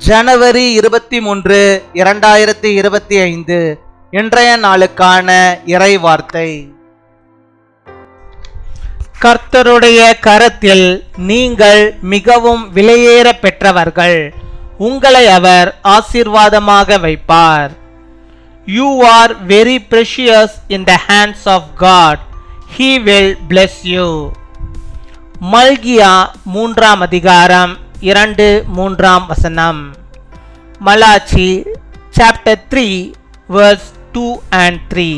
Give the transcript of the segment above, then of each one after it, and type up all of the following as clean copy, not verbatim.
ஜனவரி 23, 2025 இன்றைய நாளுக்கான இறை வார்த்தை. கர்த்தருடைய கரத்தில் நீங்கள் மிகவும் விலையேற பெற்றவர்கள், உங்களை அவர் ஆசீர்வாதமாக வைப்பார். You are very precious in the hands of God. He will bless you. மல்கியா 3 அதிகாரம் 2-3 வசனம். மலாச்சி chapter 3 verse 2 and 3.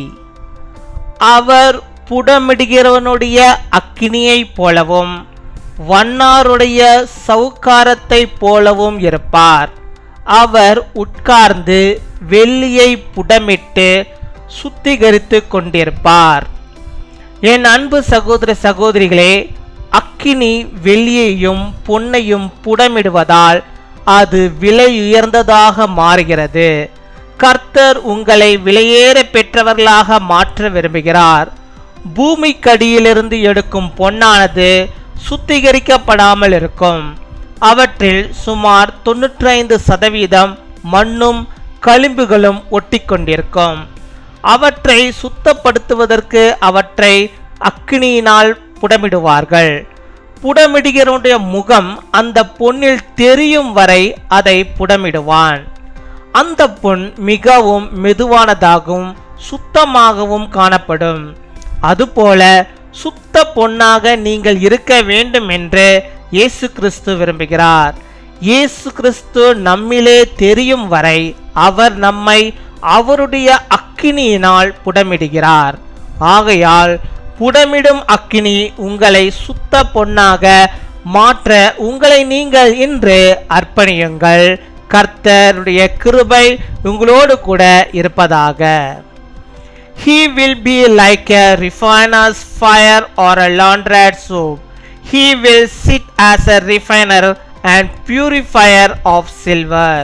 அவர் புடமிடுகிறவனுடைய அக்கினியை போலவும் வண்ணாருடைய சவுக்காரத்தை போலவும் இருப்பார். அவர் உட்கார்ந்து வெள்ளியை புடமிட்டு சுத்திகரித்து கொண்டிருப்பார். என் அன்பு சகோதர சகோதரிகளே, அக்கினி வெள்ளியையும் பொன்னையும் புடமிடுவதால் அது விலை உயர்ந்ததாக மாறுகிறது. கர்த்தர் உங்களை விலையேற பெற்றவர்களாக மாற்ற விரும்புகிறார். பூமிக்கடியிலிருந்து எடுக்கும் பொன்னானது சுத்திகரிக்கப்படாமல் இருக்கும். அவற்றில் சுமார் 95% மண்ணும் களிம்புகளும் ஒட்டிக்கொண்டிருக்கும். அவற்றை சுத்தப்படுத்துவதற்கு அவற்றை அக்கினியினால் புடமிடுவார்கள். புடமிடுகிறவனுடைய முகம் அந்த பொன்னில் தெரியும் வரை அதை புடமிடுவான். அந்த பொன் மிகவும் மெதுவானதாகவும் சுத்தமாகவும் காணப்படும். அதுபோல சுத்த பொன்னாக நீங்கள் இருக்க வேண்டும் என்று இயேசு கிறிஸ்து விரும்புகிறார். இயேசு கிறிஸ்து நம்மிலே தெரியும் வரை அவர் நம்மை அவருடைய அக்கினியினால் புடமிடுகிறார். ஆகையால் புடமிடும் அக்கினி உங்களை சுத்த பொன்னாக மாற்ற உங்களை நீங்கள் இன்று அர்ப்பணியுங்கள். கர்த்தருடைய கிருபை உங்களோடு கூட இருப்பதாக. He will be like a refiner's fire or a launderer's soap. He will sit as a refiner and purifier of silver.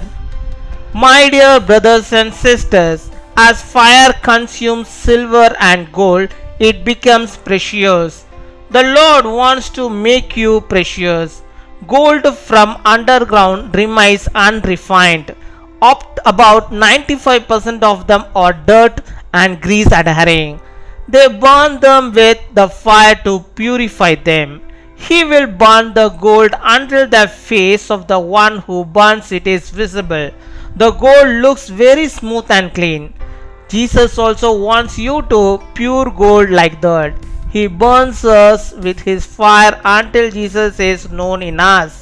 My dear brothers and sisters, as fire consumes silver and gold, it becomes precious. The Lord wants to make you precious. Gold from underground remains unrefined. About 95% of them are dirt and grease adhering. They burn them with the fire to purify them. He will burn the gold until the face of the one who burns it is visible. The gold looks very smooth and clean. Jesus also wants you to pure gold like that. He burns us with his fire until Jesus is known in us.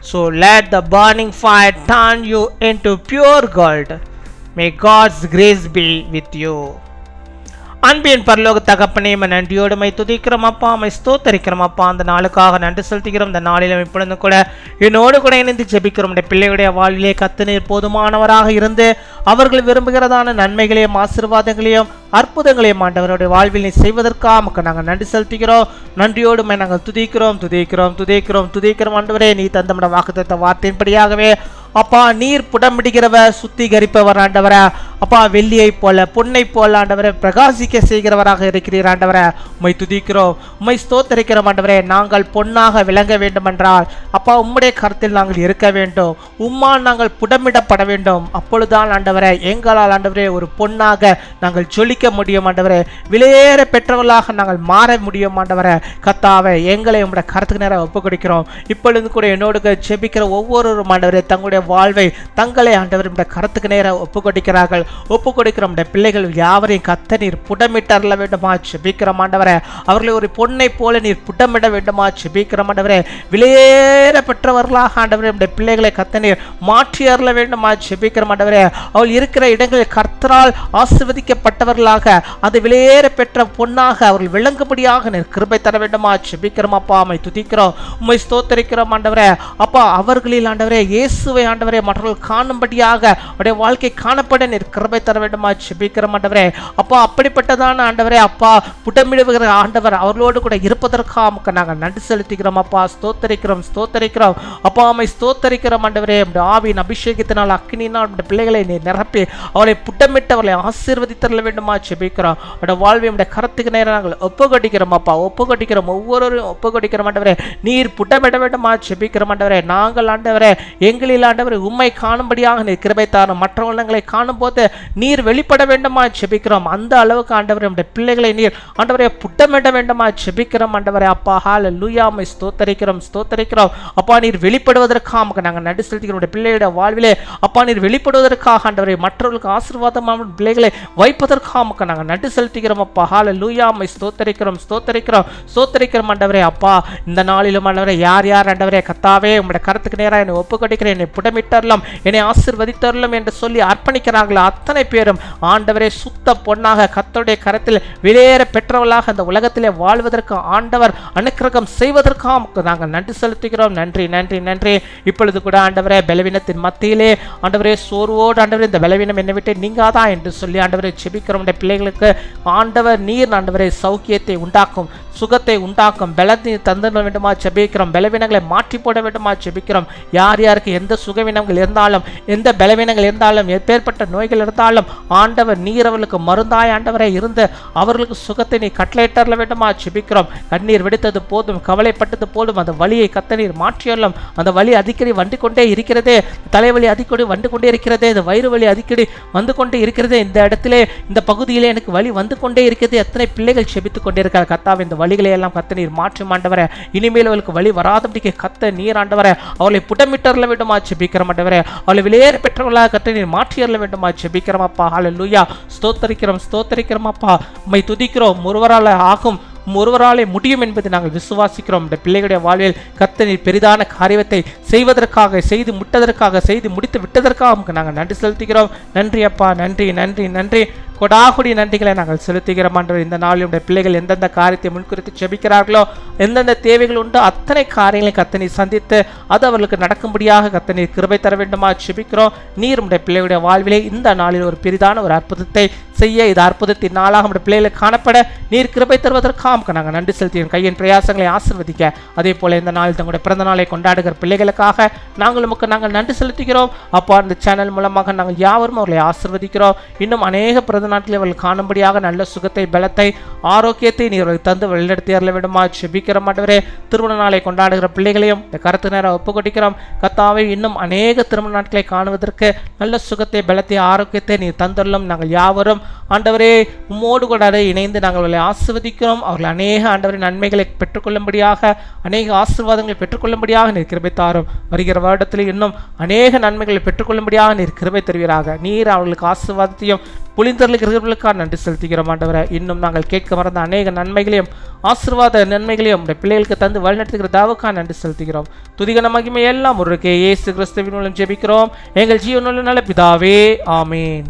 So let the burning fire turn you into pure gold. May God's grace be with you. அன்பின் பரலோக தகப்பனே, நன்றியோடு my துதிக்கிறோம் அப்பா, my ஸ்தோத்தரிக்கிறோம் அப்பா. அந்த நாளுக்காக நன்றி செலுத்துகிறோம். இந்த நாளிலும் இப்பொழுது கூட என்னோடு கூட இணைந்து ஜெபிக்கிறோம். பிள்ளைகளுடைய வாழ்விலே கர்த்தர் போதுமானவராக இருந்து அவர்கள் விரும்புகிறதான நன்மைகளையும் ஆசீர்வாதங்களையும் அற்புதங்களையும் ஆண்டவருடைய வாழ்வில் நீ செய்வதற்காக நமக்கு நாங்கள் நன்றி செலுத்துகிறோம். நன்றியோடு நாங்கள் துதிக்கிறோம் ஆண்டவரே. நீ தந்தமிட வாக்குத்தத்த வார்த்தையின்படியாகவே அப்பா, நீர் புடமிடுகிறவர் சுத்திகரிப்பவர் ஆண்டவரே. அப்பா, வெள்ளியை போல பொன்னை போல ஆண்டவரே பிரகாசிக்க செய்கிறவராக இருக்கிறீர் ஆண்டவரே. உம்மை துதிக்கிறோம், உம்மை ஸ்தோத்தரிக்கிறோம் ஆண்டவரே. நாங்கள் பொன்னாக விளங்க வேண்டும் என்றால் அப்பா உம்முடைய கருத்தில் நாங்கள் இருக்க வேண்டும். உம்மால் நாங்கள் புடமிடப்பட வேண்டும். அப்பொழுதுதான் ஆண்டவரே எங்களால் ஆண்டவரே ஒரு பொன்னாக நாங்கள் ஜொலிக்க முடியும் ஆண்டவரே. விலையேற பெற்றவர்களாக நாங்கள் மாற முடியும் ஆண்டவரே. கர்த்தாவே, எங்களை உம்முடைய கருத்துக்கு நேரம் ஒப்பு கொடுக்கிறோம். இப்பொழுது கூட என்னோடு ஜெபிக்கிற ஒவ்வொருவரும் ஆண்டவரே தங்களுடைய வாழ்வை தங்களை ஆண்டவர் கருத்துக்கு நேரம் ஒப்பு கொடுக்கிறார்கள். ஒப்பு கொடுக்கிறோம் பிள்ளைகள் யாவரையும் கர்த்தர் நீர் புடமிட்டறல வேண்டுமா ஜெபிக்கிறோம் ஆண்டவரே. அவர்களை ஒரு பொன்னை போல நீர் புடமிட வேண்டுமா ஜெபிக்கிறோம் ஆண்டவரே. விலையேற பெற்றவர்களாக ஆண்டவரே பிள்ளைகளை கர்த்தர் நீர் மாற்றி அருள வேண்டுமா ஜெபிக்கிறோம் ஆண்டவரே. அவள் இருக்கிற இடங்களில் கர்த்தரால் ஆசீர்வதிக்கப்பட்டவர்களாக அது விலையேற பெற்ற பொன்னாக அவர்கள் விளங்கும்படியாக நீர் கிருபை தர வேண்டுமா ஜெபிக்கிறோம் அப்பா. உம்மை துதிக்கிறோம், உம்மை ஸ்தோத்தரிக்கிறோம் ஆண்டவரே. அப்பா, அவர்களில் ஆண்டவரே இயேசுவை ஆண்டவரே மற்றவர்கள் காணும்படியாக அவருடைய வாழ்க்கை காணப்பட நீர் கிருபை தர வேண்டுமா ஜெபிக்கிறோம் ஆண்டவரே. அப்பா அப்படிப்பட்டதான ஆண்டவரே அப்பா புடமிடுகிற ஆண்டவர் அவர்களோடு கூட இருப்பதற்காக நாங்கள் நன்றி செலுத்துகிறோம் அப்பா. ஸ்தோத்தரிக்கிறோம் அப்பா. அம்மை ஸ்தோத்தரிக்கிறோம் ஆண்டவரே. ஆவியின் அபிஷேகத்தினால் அக்கினினால் பிள்ளைகளை நீ நிரப்பி அவளை புட்டமிட்டு அவளை ஆசீர்வதித்தர வேண்டுமா ஜெபிக்கிறோம். அவருடைய வாழ்வை கரத்துக்கு நேரம் நாங்கள் ஒப்புக்கொடுக்கிறோம் அப்பா. ஒப்புக்கொடுக்கிறோம், ஒவ்வொருவரும் ஒப்புக்கொடுக்கிறோம் ஆண்டவரே. நீர் புட்டமிட வேண்டுமா ஜெபிக்கிறோம் ஆண்டவரே. நாங்கள் ஆண்டவரே எங்களில் ஆண்டவரே உம்மை காணும்படியாக நீர் கிருபை தாரும். மற்ற உள்ளங்களை காணும் போது நீர் வெளிப்பட வேண்டுமா ஜெபிக்கிறோம். அந்த அளவுக்கு ஆண்டவரே நம்முடைய பிள்ளைகளை நீர் ஆண்டவரே புட்டமிட வேண்டுமா ஜெபிக்கிறோம் ஆண்டவரே அப்பா. ஹல்லேலூயா. உம்மை ஸ்தோத்தரிக்கிறோம் அப்பா. நீர் வெளிப்படுவதற்காக நாங்கள் நன்றி செலுத்துகிறோம். பிள்ளைகளுடைய வாழ்விலே அப்பா நீர் வெளிப்படுவதற்காக ஆண்டவரே மற்றவர்களுக்கு ஆசீர்வாதமான பிள்ளைகளை வைப்பதற்காக நாங்கள் நன்றி செலுத்துகிறோம் அப்பா. ஹல்லேலூயா. உம்மை ஸ்தோத்தரிக்கிறோம் ஆண்டவரே அப்பா. இந்த நாளிலும் ஆண்டவரே யார் ஆண்டவரே கர்த்தாவே உம்முடைய கரத்துக்கு நேராக என்னை ஒப்புக்கொடுக்கிறேன், என்னை புடமிட்டரலாம், என்னை ஆசீர்வதித்தரலாம் என்று சொல்லி அர்ப்பணிக்கிறார்கள் அத்தனை பேரும் ஆண்டவரே சுத்த பொன்னாக கர்த்தருடைய கரத்தில் விலையேற பெற்றவர்களாக அந்த உலகத்திலே வாழ்வதற்கு ஆண்டவர் அனுக்கிரகம் செய்வதற்காக நாங்கள் நன்றி செலுத்துகிறோம். நன்றி. இப்பொழுது கூட ஆண்டவரே பலவீனத்தின் மத்தியிலே ஆண்டவரே சோர்வோடு ஆண்டவரே இந்த பலவீனம் என்னை விட்டு நீங்காதா என்று சொல்லி ஆண்டவரை ஜெபிக்கிறோம். பிள்ளைகளுக்கு ஆண்டவர் நீர் ஆண்டவரே சௌக்கியத்தை உண்டாக்கும், சுகத்தை உண்டாக்கும், பலத்தை தந்துட வேண்டுமா ஜெபிக்கிறோம். பலவீனங்களை மாற்றி போட வேண்டுமா ஜெபிக்கிறோம். யாருக்கு எந்த சுகவீனங்கள் இருந்தாலும் எந்த பலவீனங்கள் இருந்தாலும் எப்பேற்பட்ட நோய்கள் இருந்தாலும் ஆண்டவர் நீர் அவர்களுக்கு மருந்தாய் ஆண்டவரை இருந்து அவர்களுக்கு சுகத்தை நீ கட்டளையிட்டர வேண்டுமா ஜெபிக்கிறோம். கண்ணீர் வெடித்தது போதும், கவலைப்பட்டது போதும், அந்த வலியை கத்தனீர் மாற்றியறலாம். அந்த வலி அடிக்கடி வந்து கொண்டே இருக்கிறதே, தலைவலி அடிக்கடி வந்து கொண்டே இருக்கிறதே, இந்த வயிறு வலி அடிக்கடி வந்து கொண்டே இருக்கிறதே, இந்த இடத்திலே இந்த பகுதியிலே எனக்கு வலி வந்து கொண்டே இருக்கிறது. எத்தனை பிள்ளைகள் செபித்துக் கொண்டே இருக்கிறார் கர்த்தாவே. இந்த வலிகளை எல்லாம் கத்த நீர் மாற்றும் ஆண்டவரே. இனிமேல் அவளுக்கு வலி வராதபடிக்கு கத்த நீர் ஆண்டவரே அவளை புடமிட்டறல வேண்டுமா ஜெபிக்கிறோம் ஆண்டவரே. அவளை வெளியேற பெற்றவர்களாக கத்த நீர் மாற்றியறல வேண்டுமா ஜெபிக்கிறோம் அப்பா. ஹல்லேலூயா. ஸ்தோத்தரிக்கிறோம் அப்பா. உம்மை துதிக்கிறோம். ஒருவரால் ஆகும், ஒருவராலே முடியும் என்பதை நாங்கள் விசுவாசிக்கிறோம். இந்த பிள்ளைகளுடைய வாழ்வில் கர்த்தர் நீர் பெரிதான காரியத்தை செய்வதற்காக, செய்து முட்டதற்காக, செய்து முடித்து விட்டதற்காக நாங்கள் நன்றி செலுத்துகிறோம். நன்றி அப்பா. நன்றி. கொடாகுடி நன்றிகளை நாங்கள் செலுத்துகிறோம் ஆண்டவரே. இந்த நாளில் பிள்ளைகள் எந்தெந்த காரியத்தை முன்குறித்து ஜெபிக்கிறார்களோ, எந்தெந்த தேவைகள் உண்டோ அத்தனை காரியங்களை கர்த்தர் நீர் சந்தித்து அது அவர்களுக்கு நடக்கும்படியாக கர்த்தர் நீர் கிருபை தர வேண்டுமா ஜெபிக்கிறோம். நீர் உடைய பிள்ளைகளுடைய வாழ்விலே இந்த நாளில் ஒரு பெரிதான ஒரு அற்புதத்தை செய்ய, இது அற்புதத்தின் நாளாக நம்முடைய பிள்ளைகளுக்கு காணப்பட நீர் கிருபை தருவதற்காக நாங்கள் நன்றி செலுத்துகிறோம். கையின் பிரயாசங்களை ஆசீர்வதிக்க, அதே போல இந்த நாளில் தங்களுடைய பிறந்த நாளை கொண்டாடுகிற பிள்ளைகளுக்காக நாங்கள் நன்றி செலுத்துகிறோம் அப்பா. இந்த சேனல் மூலமாக நாங்கள் யாவரும் அவர்களை ஆசீர்வதிக்கிறோம். இன்னும் அநேக பிறந்த நாட்களில் அவர்கள் காணும்படியாக நல்ல சுகத்தை, பலத்தை, ஆரோக்கியத்தை நீர் அவர்களுக்கு தந்து வழிநடத்தி அருள வேண்டுமா ஜெபிக்கிறோம் ஆண்டவரே. திருமண நாளை கொண்டாடுகிற பிள்ளைகளையும் இந்த கருத்து நேரம் ஒப்புக்கொடுக்கிறோம் கர்த்தாவே. இன்னும் அநேக திருமண நாட்களை காணுவதற்கு நல்ல சுகத்தை, பலத்தை, ஆரோக்கியத்தை நீர் தந்துள்ளோம். நாங்கள் யாவரும் ஆண்டவரே உம்மோடு கூட இணைந்து நாங்கள் அவர்களை ஆசீர்வதிக்கிறோம். அவர்கள் அநேக ஆண்டவரின் நன்மைகளை பெற்றுக்கொள்ளும்படியாக, அநேக ஆசீர்வாதங்களை பெற்றுக்கொள்ளும்படியாக நீர் கிருபை தாரும். வருகிற வருடத்தில் இன்னும் அநேக நன்மைகளை பெற்றுக்கொள்ளும்படியாக நீர் கிருபை தருவீராக. நீர் அவர்களுக்கு ஆசீர்வாதத்தையும் புலிந்தர்களுக்காக நன்றி செலுத்துகிறோம் ஆண்டவரே. இன்னும் நாங்கள் கேட்க மறந்த அநேக நன்மைகளையும் ஆசீர்வாத நன்மைகளையும் பிள்ளைகளுக்கு தந்து வழிநடத்துகிற தாவுக்காக நன்றி செலுத்துகிறோம். துதிகன மகிமை எல்லாம் ஒருவருக்கே இயேசு கிறிஸ்துவின் மூலம் ஜெபிக்கிறோம் எங்கள் ஜீவனுள்ள நல்ல பிதாவே. ஆமீன்.